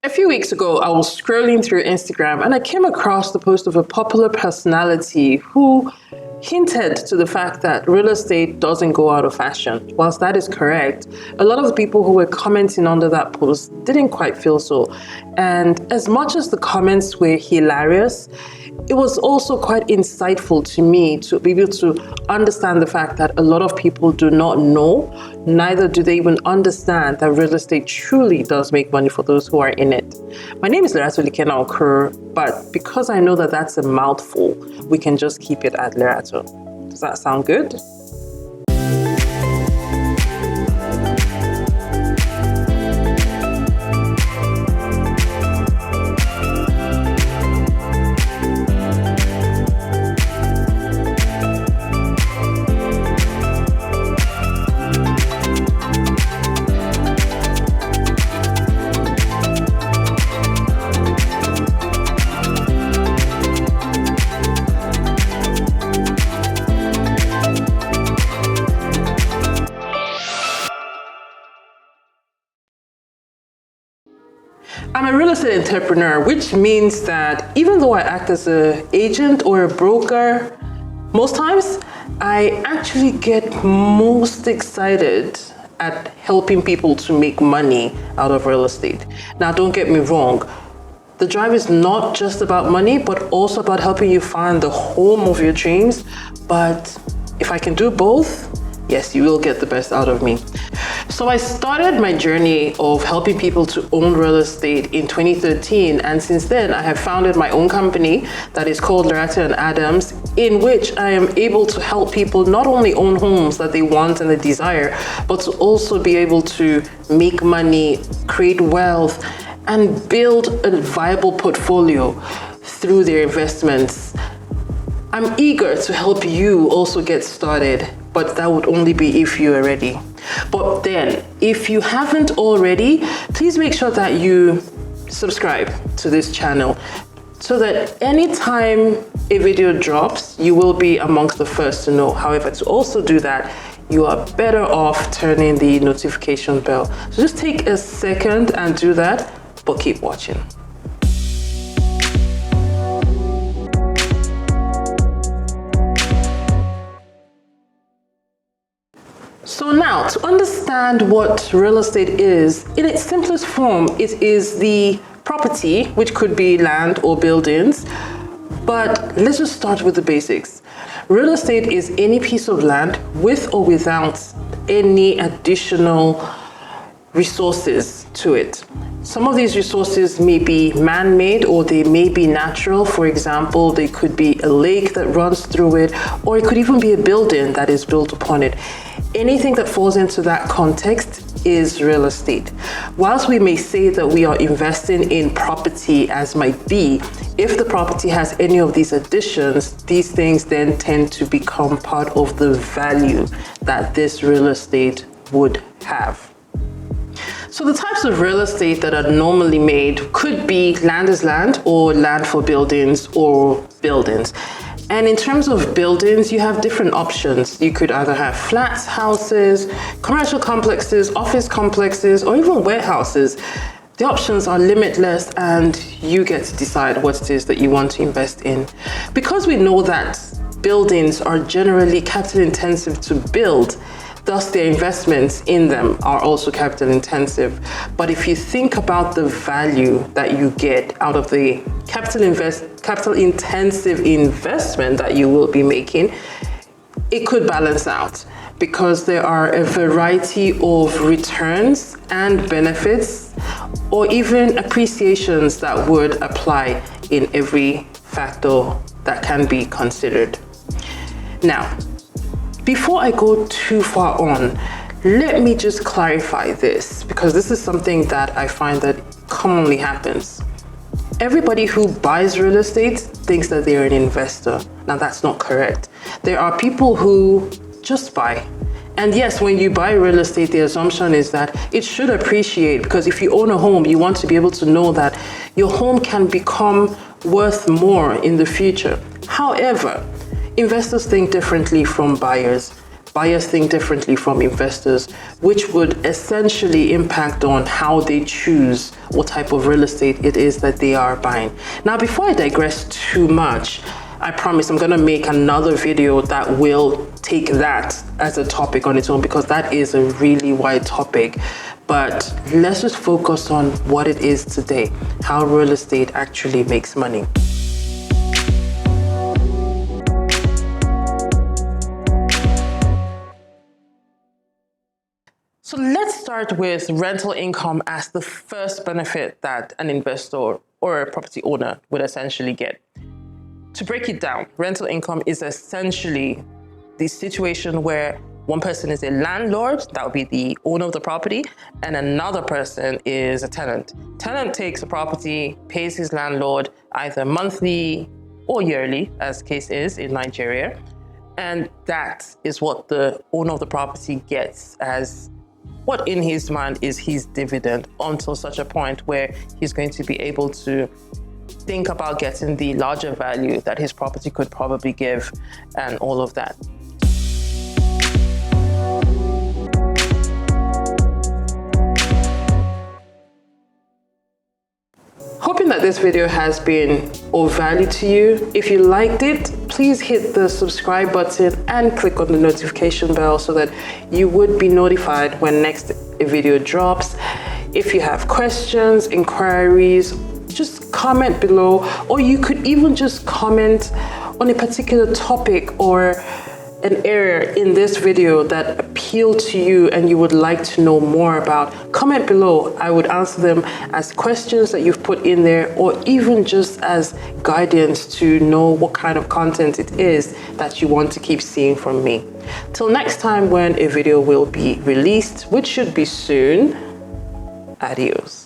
A few weeks ago, I was scrolling through Instagram and I came across the post of a popular personality who hinted to the fact that real estate doesn't go out of fashion. Whilst that is correct, a lot of the people who were commenting under that post didn't quite feel so. And as much as the comments were hilarious, it was also quite insightful to me to be able to understand the fact that a lot of people do not know, neither do they even understand that real estate truly does make money for those who are in it. My name is Lerato Likena Okur, but because I know that that's a mouthful, we can just keep it at Lerato. Does that sound good? I'm a real estate entrepreneur, which means that even though I act as an agent or a broker, most times I actually get most excited at helping people to make money out of real estate. Now, don't get me wrong. The drive is not just about money, but also about helping you find the home of your dreams. But if I can do both, yes, you will get the best out of me. So I started my journey of helping people to own real estate in 2013. And since then, I have founded my own company that is called Lerato and Adams, in which I am able to help people not only own homes that they want and they desire, but to also be able to make money, create wealth, and build a viable portfolio through their investments. I'm eager to help you also get started, but that would only be if you are ready. But then, if you haven't already, please make sure that you subscribe to this channel so that anytime a video drops, you will be amongst the first to know. However, to also do that, you are better off turning the notification bell. So just take a second and do that, but keep watching. So now, to understand what real estate is, in its simplest form, it is the property, which could be land or buildings. But let's just start with the basics. Real estate is any piece of land with or without any additional resources to it. Some of these resources may be man-made or they may be natural. For example, they could be a lake that runs through it, or it could even be a building that is built upon it. Anything that falls into that context is real estate. Whilst we may say that we are investing in property as might be, if the property has any of these additions, these things then tend to become part of the value that this real estate would have. So the types of real estate that are normally made could be land as land or land for buildings or buildings. And in terms of buildings, you have different options. You could either have flats, houses, commercial complexes, office complexes, or even warehouses. The options are limitless and you get to decide what it is that you want to invest in. Because we know that buildings are generally capital intensive to build, thus their investments in them are also capital intensive. But if you think about the value that you get out of the capital intensive investment that you will be making, it could balance out because there are a variety of returns and benefits or even appreciations that would apply in every factor that can be considered. Now, before I go too far on, let me just clarify this because this is something that I find that commonly happens. Everybody who buys real estate thinks that they're an investor. Now that's not correct. There are people who just buy. And yes, when you buy real estate, the assumption is that it should appreciate because if you own a home, you want to be able to know that your home can become worth more in the future. However, investors think differently from buyers. buyers think differently from investors, which would essentially impact on how they choose what type of real estate it is that they are buying. Now, before I digress too much, I promise I'm going to make another video that will take that as a topic on its own, because that is a really wide topic. But let's just focus on what it is today, how real estate actually makes money. So let's start with rental income as the first benefit that an investor or a property owner would essentially get. To break it down, rental income is essentially the situation where one person is a landlord, that would be the owner of the property, and another person is a tenant. Tenant takes a property, pays his landlord either monthly or yearly, as the case is in Nigeria, and that is what the owner of the property gets as what in his mind is his dividend, until such a point where he's going to be able to think about getting the larger value that his property could probably give and all of that. Hoping that this video has been of value to you. If you liked it, please hit the subscribe button and click on the notification bell so that you would be notified when next a video drops. If you have questions, inquiries, just comment below, or you could even just comment on a particular topic or an area in this video that appealed to you and you would like to know more about. Comment below. I would answer them as questions that you've put in there, or even just as guidance to know what kind of content it is that you want to keep seeing from me. Till next time when a video will be released, which should be soon, adios.